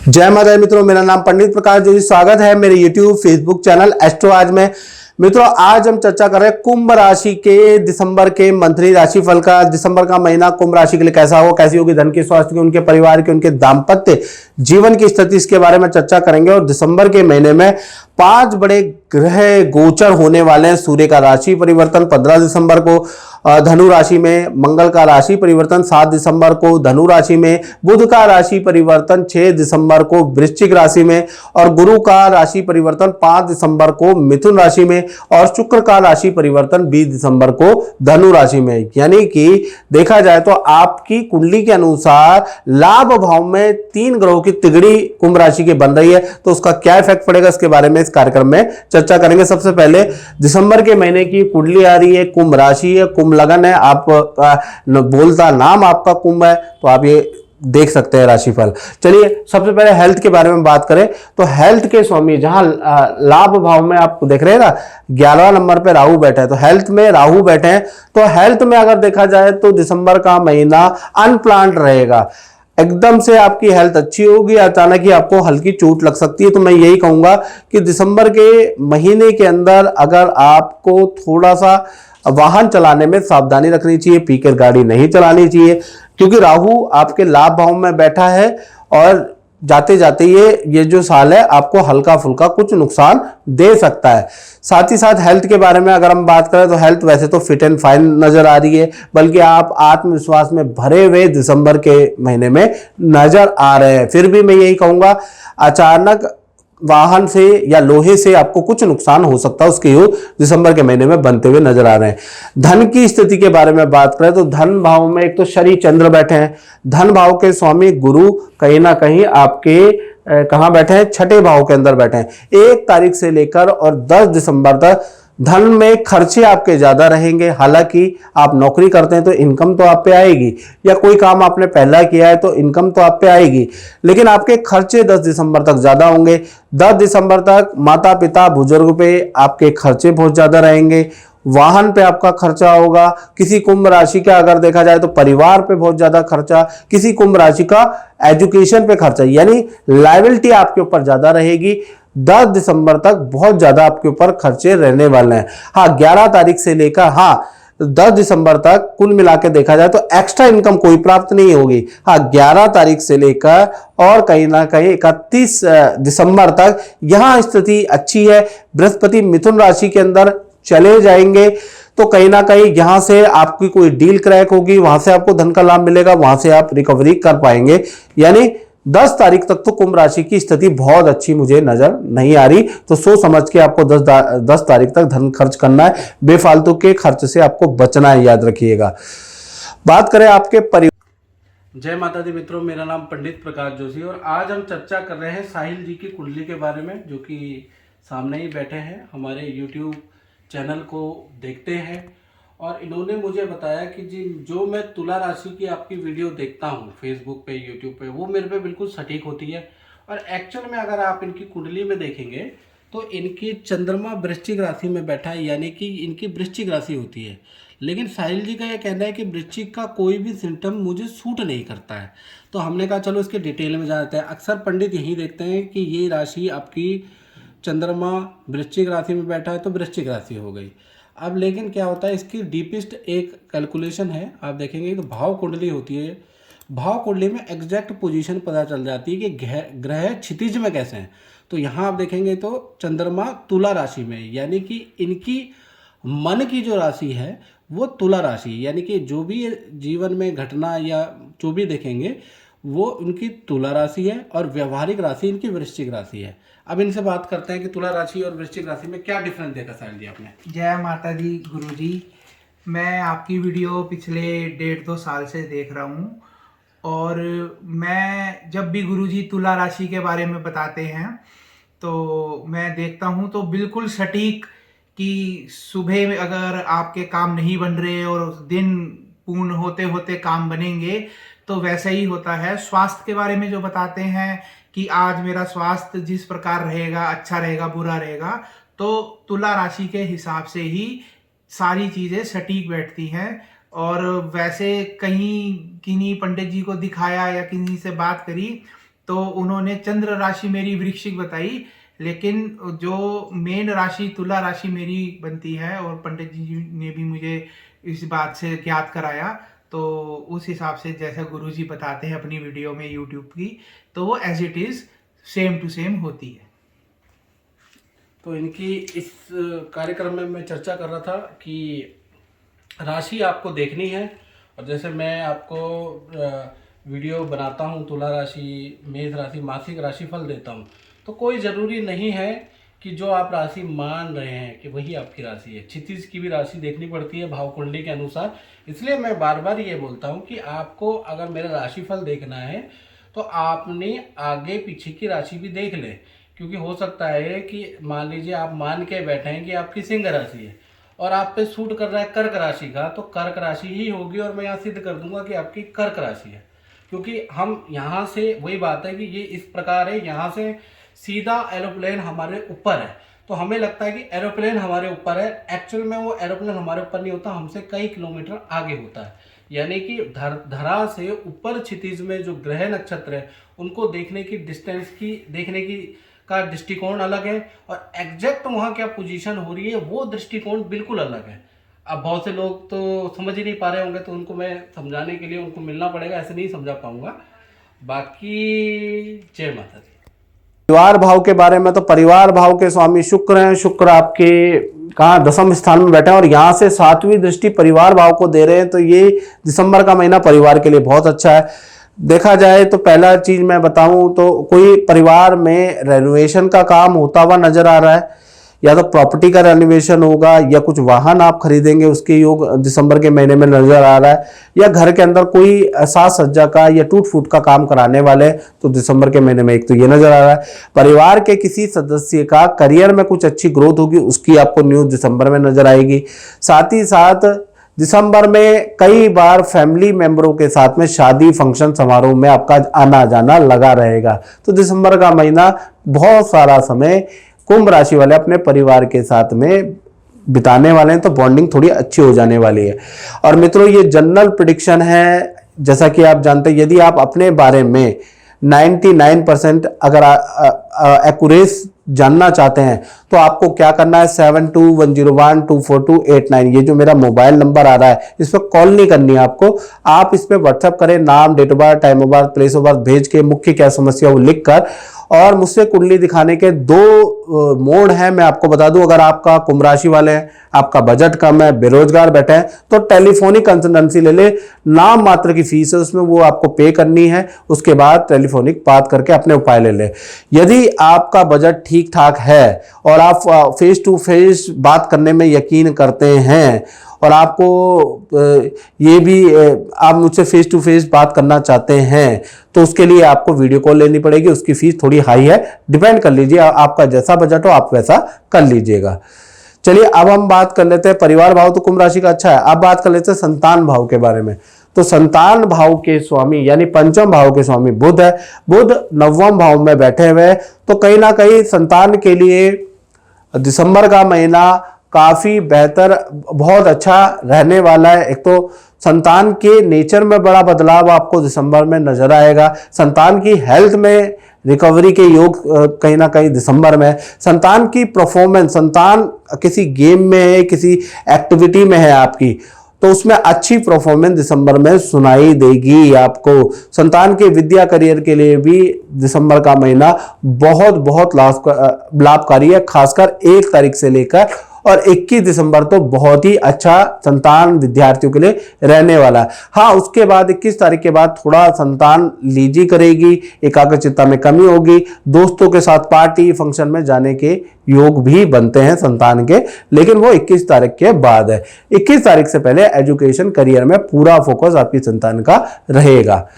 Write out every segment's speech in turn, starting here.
जय माता दी मित्रों, मेरा नाम पंडित प्रकाश जोशी। स्वागत है मेरे YouTube फेसबुक चैनल एस्ट्रो आज में। मित्रों, आज हम चर्चा कर रहे हैं कुंभ राशि के दिसंबर के मंथली राशिफल का। दिसंबर का महीना कुंभ राशि के लिए कैसा हो, कैसी होगी धन की, स्वास्थ्य की, उनके परिवार की, उनके दाम्पत्य जीवन की स्थिति, इसके बारे में चर्चा करेंगे। और दिसंबर के महीने में 5 बड़े ग्रह गोचर होने वाले हैं। सूर्य का राशि परिवर्तन 15 दिसंबर को धनु राशि में, मंगल का राशि परिवर्तन 7 दिसंबर को धनु राशि में, बुध का राशि परिवर्तन 6 दिसंबर को वृश्चिक राशि में, और गुरु का राशि परिवर्तन 5 दिसंबर को मिथुन राशि में, और शुक्र का राशि परिवर्तन 20 दिसंबर को धनु राशि में। यानी कि देखा जाए तो आपकी कुंडली के अनुसार लाभ भाव में 3 ग्रहों की तिगड़ी कुंभ राशि की बन रही है। तो उसका क्या इफेक्ट पड़ेगा, इसके बारे में इस कार्यक्रम में चर्चा करेंगे। सबसे पहले दिसंबर के महीने की कुंडली आ रही है, कुंभ राशि है, कुंभ लगन है, आप बोलता नाम आपका कुंभ है, तो आप ये देख सकते हैं राशिफल। चलिए सबसे पहले हेल्थ के बारे में बात करें तो हेल्थ के स्वामी जहां लाभ भाव में आप देख रहे हैं ना, 11वां नंबर पे राहु बैठा है, तो हेल्थ में राहु बैठे हैं। तो हेल्थ में अगर देखा जाए तो दिसंबर का महीना अनप्लान्ड रहेगा। एकदम से आपकी हेल्थ अच्छी होगी, अचानक ही आपको हल्की चोट लग सकती है। तो मैं यही कहूंगा कि दिसंबर के महीने के अंदर अगर आपको थोड़ा सा वाहन चलाने में सावधानी रखनी चाहिए, पीकर गाड़ी नहीं चलानी चाहिए, क्योंकि राहु आपके लाभ भाव में बैठा है और जाते जाते ये जो साल है आपको हल्का फुल्का कुछ नुकसान दे सकता है। साथ ही साथ हेल्थ के बारे में अगर हम बात करें तो हेल्थ वैसे तो फिट एंड फाइन नजर आ रही है, बल्कि आप आत्मविश्वास में भरे हुए दिसंबर के महीने में नजर आ रहे हैं। फिर भी मैं यही कहूंगा, अचानक वाहन से या लोहे से आपको कुछ नुकसान हो सकता है, उसके योग दिसंबर के महीने में बनते हुए नजर आ रहे हैं। धन की स्थिति के बारे में बात करें तो धन भाव में एक तो शनि चंद्र बैठे हैं, धन भाव के स्वामी गुरु कहीं ना कहीं आपके कहां बैठे हैं, छठे भाव के अंदर बैठे हैं। 1 तारीख से लेकर और 10 दिसंबर तक धन में खर्चे आपके ज्यादा रहेंगे। हालांकि आप नौकरी करते हैं तो इनकम तो आप पे आएगी, या कोई काम आपने पहला किया है तो इनकम तो आप पे आएगी, लेकिन आपके खर्चे 10 दिसंबर तक ज्यादा होंगे। 10 दिसंबर तक माता पिता बुजुर्ग पे आपके खर्चे बहुत ज्यादा रहेंगे, वाहन पे आपका खर्चा होगा। किसी कुंभ राशि का अगर देखा जाए तो परिवार पे बहुत ज्यादा खर्चा, किसी कुंभ राशि का एजुकेशन पे खर्चा, यानी लायबिलिटी आपके ऊपर ज्यादा रहेगी। 10 दिसंबर तक बहुत ज्यादा आपके ऊपर खर्चे रहने वाले हैं। हाँ, 11 तारीख से लेकर 10 दिसंबर तक कुल मिला के देखा जाए तो एक्स्ट्रा इनकम कोई प्राप्त नहीं होगी। हाँ, 11 तारीख से लेकर और कहीं ना कहीं 31 दिसंबर तक यहां स्थिति अच्छी है। बृहस्पति मिथुन राशि के अंदर चले जाएंगे, तो कहीं ना कहीं यहां से आपकी कोई डील क्रैक होगी, वहां से आपको धन का लाभ मिलेगा, वहां से आप रिकवरी कर पाएंगे। यानी 10 तारीख तक तो कुंभ राशि की स्थिति बहुत अच्छी मुझे नजर नहीं आ रही। तो सोच समझ के आपको 10 तारीख तक धन खर्च करना है, बेफालतू के खर्च से आपको बचना है, याद रखिएगा। बात करें आपके परिवार। जय माता दी मित्रों, मेरा नाम पंडित प्रकाश जोशी और आज हम चर्चा कर रहे हैं साहिल जी की कुंडली के बारे में, जो कि सामने ही बैठे हैं, हमारे YouTube चैनल को देखते हैं। और इन्होंने मुझे बताया कि जी जो मैं तुला राशि की आपकी वीडियो देखता हूँ फेसबुक पे, यूट्यूब पे, वो मेरे पे बिल्कुल सटीक होती है। और एक्चुअल में अगर आप इनकी कुंडली में देखेंगे तो इनकी चंद्रमा वृश्चिक राशि में बैठा है, यानी कि इनकी वृश्चिक राशि होती है। लेकिन साहिल जी का यह कहना है कि वृश्चिक का कोई भी सिम्टम मुझे सूट नहीं करता है। तो हमने कहा चलो इसके डिटेल में जानते हैं। अक्सर पंडित यही देखते हैं कि ये राशि आपकी चंद्रमा वृश्चिक राशि में बैठा है तो वृश्चिक राशि हो गई। अब लेकिन क्या होता है, इसकी डीपेस्ट एक कैलकुलेशन है। आप देखेंगे तो भाव कुंडली होती है, भाव कुंडली में एग्जैक्ट पोजीशन पता चल जाती है कि ग्रह क्षितिज में कैसे हैं। तो यहाँ आप देखेंगे तो चंद्रमा तुला राशि में, यानी कि इनकी मन की जो राशि है वो तुला राशि, यानी कि जो भी जीवन में घटना या जो भी देखेंगे वो उनकी तुला राशि है, और व्यवहारिक राशि इनकी वृश्चिक राशि है। अब इनसे बात करते हैं कि तुला राशि और वृश्चिक राशि में क्या डिफरेंस देखा साहिल जी आपने। जय माता दी गुरुजी, मैं आपकी वीडियो पिछले 1.5-2 साल से देख रहा हूँ। और मैं जब भी गुरुजी तुला राशि के बारे में बताते हैं तो मैं देखता हूँ तो बिल्कुल सटीक कि सुबह में अगर आपके काम नहीं बन रहे और दिन पूर्ण होते होते काम बनेंगे, तो वैसे ही होता है। स्वास्थ्य के बारे में जो बताते हैं कि आज मेरा स्वास्थ्य जिस प्रकार रहेगा, अच्छा रहेगा, बुरा रहेगा, तो तुला राशि के हिसाब से ही सारी चीज़ें सटीक बैठती हैं। और वैसे कहीं किन्हीं पंडित जी को दिखाया या किन्हीं से बात करी तो उन्होंने चंद्र राशि मेरी वृश्चिक बताई, लेकिन जो मेन राशि तुला राशि मेरी बनती है, और पंडित जी ने भी मुझे इस बात से ज्ञात कराया। तो उस हिसाब से जैसा गुरुजी बताते हैं अपनी वीडियो में यूट्यूब की, तो वो as it is same to same होती है। तो इनकी इस कार्यक्रम में मैं चर्चा कर रहा था कि राशि आपको देखनी है, और जैसे मैं आपको वीडियो बनाता हूँ तुला राशि, मेष राशि, मासिक राशिफल देता हूँ, तो कोई ज़रूरी नहीं है कि जो आप राशि मान रहे हैं कि वही आपकी राशि है। क्षितिज की भी राशि देखनी पड़ती है भाव कुंडली के अनुसार। इसलिए मैं बार बार ये बोलता हूँ कि आपको अगर मेरा राशिफल देखना है तो आपने आगे पीछे की राशि भी देख लें, क्योंकि हो सकता है कि मान लीजिए आप मान के बैठे हैं कि आपकी सिंह राशि है और आप पे सूट कर रहा है कर्क राशि का, तो कर्क राशि ही होगी, और मैं यहाँ सिद्ध कर दूंगा कि आपकी कर्क राशि है। क्योंकि हम यहाँ से वही बात है कि ये इस प्रकार है, यहाँ से सीधा एरोप्लेन हमारे ऊपर है, तो हमें लगता है कि एरोप्लेन हमारे ऊपर है। एक्चुअल में वो एरोप्लेन हमारे ऊपर नहीं होता, हमसे कई किलोमीटर आगे होता है। यानी कि धरा से ऊपर क्षितिज में जो ग्रह नक्षत्र है उनको देखने की डिस्टेंस की देखने की का दृष्टिकोण अलग है, और एग्जैक्ट वहाँ क्या पोजीशन हो रही है वो दृष्टिकोण बिल्कुल अलग है। अब बहुत से लोग तो समझ ही नहीं पा रहे होंगे, तो उनको मैं समझाने के लिए उनको मिलना पड़ेगा, ऐसे नहीं समझा पाऊंगा। बाकी जय माता दी। परिवार भाव के बारे में, तो परिवार भाव के स्वामी शुक्र हैं। शुक्र आपके कहाँ दसम स्थान में बैठे हैं और यहाँ से 7वीं दृष्टि परिवार भाव को दे रहे हैं, तो ये दिसंबर का महीना परिवार के लिए बहुत अच्छा है। देखा जाए तो पहला चीज मैं बताऊं तो कोई परिवार में रेनोवेशन का काम होता हुआ नजर आ रहा है, या तो प्रॉपर्टी का रेनोवेशन होगा या कुछ वाहन आप खरीदेंगे उसके योग दिसंबर के महीने में नजर आ रहा है, या घर के अंदर कोई साज सज्जा का या टूट फूट का काम कराने वाले, तो दिसंबर के महीने में एक तो ये नजर आ रहा है। परिवार के किसी सदस्य का करियर में कुछ अच्छी ग्रोथ होगी, उसकी आपको न्यूज दिसंबर में नजर आएगी। साथ ही साथ दिसंबर में कई बार फैमिली मेंबरों के साथ में शादी फंक्शन समारोह में आपका आना जाना लगा रहेगा। तो दिसंबर का महीना बहुत सारा समय कुंभ राशि वाले अपने परिवार के साथ में बिताने वाले हैं, तो बॉन्डिंग थोड़ी अच्छी हो जाने वाली है। और मित्रों ये जनरल प्रेडिक्शन है, जैसा कि आप जानते हैं, यदि आप अपने बारे में 99% अगर एक्यूरेस जानना चाहते हैं तो आपको क्या करना है, 7210124289 ये जो मेरा मोबाइल नंबर आ रहा है इस पर कॉल नहीं करनी है आपको, आप इस पर व्हाट्सएप करें, नाम, date of birth, time of birth, place of birth भेज के मुख्य क्या समस्या वो लिख कर, और मुझसे कुंडली दिखाने के 2 मोड हैं मैं आपको बता दूं। अगर आपका कुंभ राशि वाले हैं, आपका बजट कम है, बेरोजगार बैठे हैं, तो टेलीफोनिक कंसल्टेंसी ले ले, नाम मात्र की फीस है उसमें, वो आपको पे करनी है, उसके बाद टेलीफोनिक बात करके अपने उपाय ले ले। यदि आपका बजट ठीक ठाक है और आप फेस टू फेस बात करने में यकीन करते हैं और आपको ये भी आप मुझसे फेस टू फेस बात करना चाहते हैं, तो उसके लिए आपको वीडियो कॉल लेनी पड़ेगी, उसकी फीस थोड़ी हाई है, डिपेंड कर लीजिए, आपका जैसा बजट हो आप वैसा कर लीजिएगा। चलिए अब हम बात कर लेते हैं, परिवार भाव तो कुंभ राशि का अच्छा है, अब बात कर लेते हैं संतान भाव के बारे में। तो संतान भाव के स्वामी यानी पंचम भाव के स्वामी बुध है, बुध 9वें भाव में बैठे हुए, तो कहीं ना कहीं संतान के लिए दिसंबर का महीना काफी बेहतर, बहुत अच्छा रहने वाला है। एक तो संतान के नेचर में बड़ा बदलाव आपको दिसंबर में नजर आएगा, संतान की हेल्थ में रिकवरी के योग कहीं ना कहीं दिसंबर में, संतान की परफॉर्मेंस, संतान किसी गेम में है, किसी एक्टिविटी में है आपकी, तो उसमें अच्छी परफॉर्मेंस दिसंबर में सुनाई देगी आपको। संतान के विद्या करियर के लिए भी दिसंबर का महीना बहुत बहुत लाभकारी है, खासकर 1 तारीख से लेकर और 21 दिसंबर तो बहुत ही अच्छा संतान विद्यार्थियों के लिए रहने वाला है। हाँ, उसके बाद 21 तारीख के बाद थोड़ा संतान लीजी करेगी, एकाग्रचित्ता में कमी होगी, दोस्तों के साथ पार्टी फंक्शन में जाने के योग भी बनते हैं संतान के, लेकिन वो 21 तारीख के बाद है। 21 तारीख से पहले एजुकेशन करियर में पूरा फोकस आपकी संतान का रहेगा।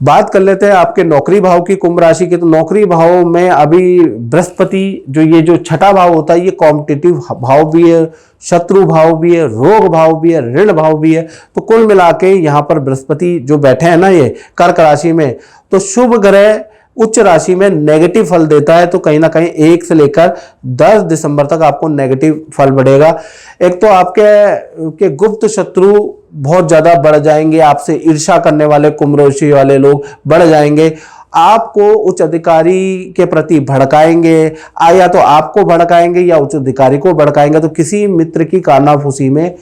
बात कर लेते हैं आपके नौकरी भाव की, कुंभ राशि के। तो नौकरी भाव में अभी बृहस्पति जो 6ठा भाव होता है, ये कॉम्पिटिटिव भाव भी है, शत्रु भाव भी है, रोग भाव भी है, ऋण भाव भी है। तो कुल मिला के यहाँ पर बृहस्पति जो बैठे हैं ना ये कर्क राशि में, तो शुभ ग्रह उच्च राशि में नेगेटिव फल देता है, तो कहीं ना कहीं 1 से लेकर 10 दिसंबर तक आपको नेगेटिव फल बढ़ेगा। एक तो आपके गुप्त शत्रु बहुत ज्यादा बढ़ जाएंगे, आपसे ईर्ष्या करने वाले कुंभ राशि वाले लोग बढ़ जाएंगे, आपको उच्च अधिकारी के प्रति भड़काएंगे, या तो आपको भड़काएंगे या उच्च अधिकारी को भड़काएंगे। तो किसी मित्र की कानाफूसी में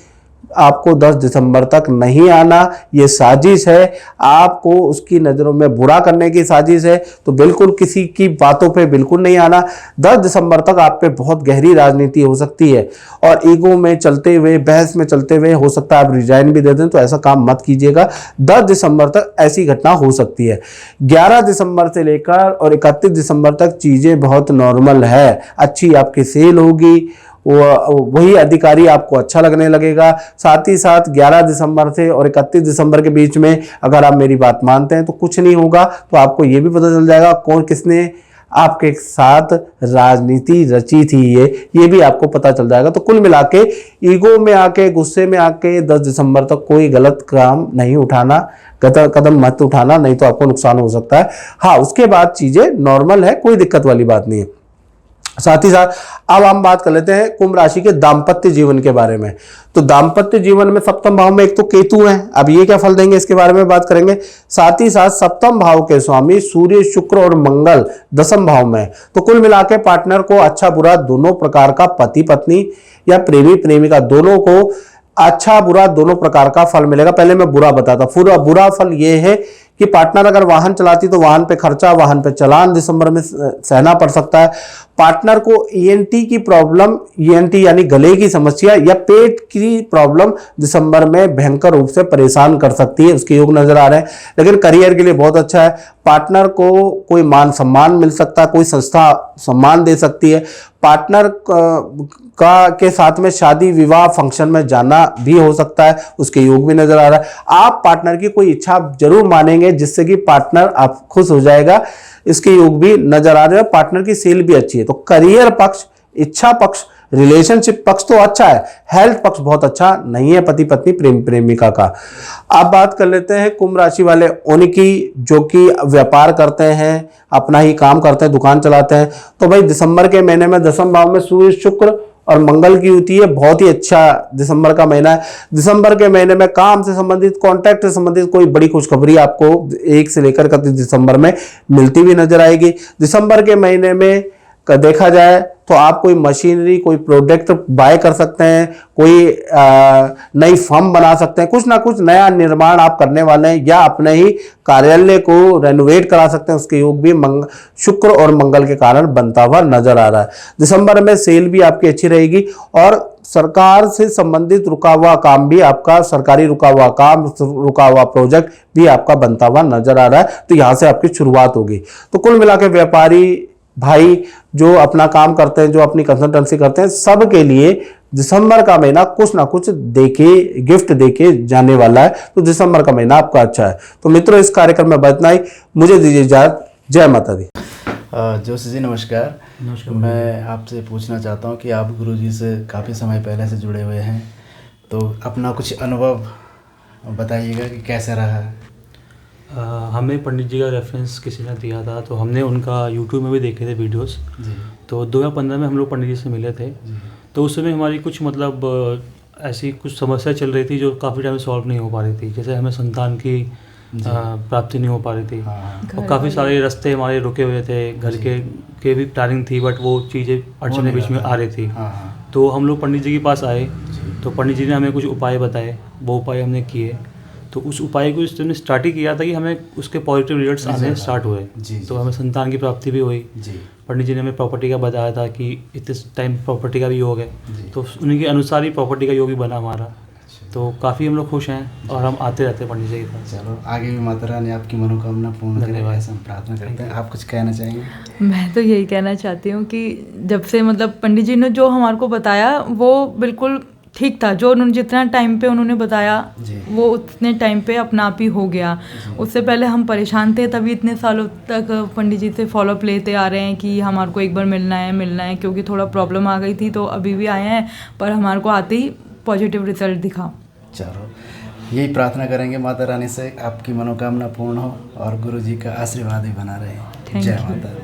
आपको 10 दिसंबर तक नहीं आना, ये साजिश है, आपको उसकी नज़रों में बुरा करने की साजिश है। तो बिल्कुल किसी की बातों पे बिल्कुल नहीं आना। 10 दिसंबर तक आप पे बहुत गहरी राजनीति हो सकती है और ईगो में चलते हुए, बहस में चलते हुए हो सकता है आप रिजाइन भी दे दें, तो ऐसा काम मत कीजिएगा। 10 दिसंबर तक ऐसी घटना हो सकती है। 11 दिसंबर से लेकर और 31 दिसंबर तक चीज़ें बहुत नॉर्मल है, अच्छी आपकी सेल होगी, वही अधिकारी आपको अच्छा लगने लगेगा। साथ ही साथ 11 दिसंबर से और 31 दिसंबर के बीच में अगर आप मेरी बात मानते हैं तो कुछ नहीं होगा। तो आपको ये भी पता चल जाएगा कौन किसने आपके साथ राजनीति रची थी, ये भी आपको पता चल जाएगा। तो कुल मिला के ईगो में आके, गुस्से में आके 10 दिसंबर तक कोई गलत काम नहीं उठाना, कदम मत उठाना, नहीं तो आपको नुकसान हो सकता है। हाँ, उसके बाद चीज़ें नॉर्मल है, कोई दिक्कत वाली बात नहीं है। साथ ही साथ अब हम बात कर लेते हैं कुंभ राशि के दाम्पत्य जीवन के बारे में। तो दाम्पत्य जीवन में सप्तम भाव में एक तो केतु है, अब ये क्या फल देंगे इसके बारे में बात करेंगे। साथ ही साथ सप्तम भाव के स्वामी सूर्य, शुक्र और मंगल दसम भाव में। तो कुल मिला के पार्टनर को अच्छा बुरा दोनों प्रकार का, पति पत्नी या प्रेमी प्रेमिका दोनों को अच्छा बुरा दोनों प्रकार का फल मिलेगा। पहले मैं बुरा बताता। बुरा फल ये है कि पार्टनर अगर वाहन चलाती तो वाहन पे खर्चा, वाहन पे चालान दिसंबर में सहना पड़ सकता है। पार्टनर को ईएनटी की प्रॉब्लम, ईएनटी यानी गले की समस्या या पेट की प्रॉब्लम दिसंबर में भयंकर रूप से परेशान कर सकती है, उसके योग नजर आ रहे हैं। लेकिन करियर के लिए बहुत अच्छा है। पार्टनर को कोई मान सम्मान मिल सकता है, कोई संस्था सम्मान दे सकती है। पार्टनर के साथ में शादी विवाह फंक्शन में जाना भी हो सकता है, उसके योग भी नजर आ रहा है। आप पार्टनर की कोई इच्छा जरूर मानेंगे जिससे कि पार्टनर आप खुश हो जाएगा, इसके योग भी नजर आ रहे हैं। पार्टनर की सेल भी अच्छी है। तो करियर पक्ष, इच्छा पक्ष, रिलेशनशिप पक्ष तो अच्छा है, हेल्थ पक्ष बहुत अच्छा नहीं है पति पत्नी प्रेम प्रेमिका का। अब बात कर लेते हैं कुंभ राशि वाले उनकी जो कि व्यापार करते हैं, अपना ही काम करते हैं, दुकान चलाते हैं। तो भाई दिसंबर के महीने में दसम भाव में सूर्य, शुक्र और मंगल की युति है, बहुत ही अच्छा दिसंबर का महीना है। दिसंबर के महीने में काम से संबंधित, कॉन्ट्रैक्ट से संबंधित कोई बड़ी खुशखबरी आपको 1 से लेकर 31 दिसंबर में मिलती भी नजर आएगी। दिसंबर के महीने में देखा जाए तो आप कोई मशीनरी, कोई प्रोडक्ट बाय कर सकते हैं, कोई नई फर्म बना सकते हैं, कुछ ना कुछ नया निर्माण आप करने वाले हैं या अपने ही कार्यालय को रेनोवेट करा सकते हैं। उसके योग भी शुक्र और मंगल के कारण बनता हुआ नजर आ रहा है। दिसंबर में सेल भी आपकी अच्छी रहेगी और सरकार से संबंधित रुका हुआ काम भी आपका, सरकारी रुका हुआ काम, रुका हुआ प्रोजेक्ट भी आपका बनता हुआ नजर आ रहा है। तो यहां से आपकी शुरुआत होगी। तो कुल मिला के व्यापारी भाई जो अपना काम करते हैं, जो अपनी कंसल्टेंसी करते हैं, सब के लिए दिसंबर का महीना कुछ ना कुछ देके, गिफ्ट देके जाने वाला है। तो दिसंबर का महीना आपका अच्छा है। तो मित्रों, इस कार्यक्रम में बतना ही, मुझे दीजिए इजाजत। जय माता दी। जोशी जी नमस्कार। मैं आपसे पूछना चाहता हूँ कि आप गुरुजी से काफ़ी समय पहले से जुड़े हुए हैं, तो अपना कुछ अनुभव बताइएगा कि कैसा रहा। हमें पंडित जी का रेफरेंस किसी ने दिया था, तो हमने उनका यूट्यूब में भी देखे थे वीडियोस। तो 2015 में हम लोग पंडित जी से मिले थे। तो उस समय हमारी कुछ मतलब ऐसी कुछ समस्या चल रही थी जो काफ़ी टाइम सॉल्व नहीं हो पा रही थी। जैसे हमें संतान की प्राप्ति नहीं हो पा रही थी और काफ़ी सारे रास्ते हमारे रुके हुए थे, घर के भी प्लानिंग थी, बट वो चीज़ें अड़चनें बीच में आ रही थी। तो हम लोग पंडित जी के पास आए, तो पंडित जी ने हमें कुछ उपाय बताए, वो उपाय हमने किए। तो उस उपाय को इसने स्टार्ट ही किया था कि हमें उसके पॉजिटिव रिजल्ट्स आने स्टार्ट हुए। तो हमें संतान की प्राप्ति भी हुई। पंडित जी ने हमें प्रॉपर्टी का बताया था कि इस टाइम प्रॉपर्टी का भी योग है, तो उन्हीं के अनुसार ही प्रॉपर्टी का योग भी बना हमारा। तो काफ़ी हम लोग खुश हैं और हम आते रहते हैं पंडित जी के पास। चलो आगे भी माता रानी आपकी मनोकामना पूर्ण करे, ऐसा हम प्रार्थना करते हैं। आप कुछ कहना चाहेंगे? मैं तो यही कहना चाहती हूँ कि जब से मतलब पंडित जी ने जो हमारे को बताया वो बिल्कुल ठीक था। जो उन्होंने जितना टाइम पे उन्होंने बताया वो उतने टाइम पे अपना आप ही हो गया। उससे पहले हम परेशान थे, तभी इतने सालों तक पंडित जी से फॉलोअप लेते आ रहे हैं कि हमारे को एक बार मिलना है, क्योंकि थोड़ा प्रॉब्लम आ गई थी। तो अभी भी आए हैं, पर हमारे को आते ही पॉजिटिव रिजल्ट दिखा। चलो यही प्रार्थना करेंगे माता रानी से आपकी मनोकामना पूर्ण हो और गुरु जी का आशीर्वाद भी बना रहे। जय माता दी।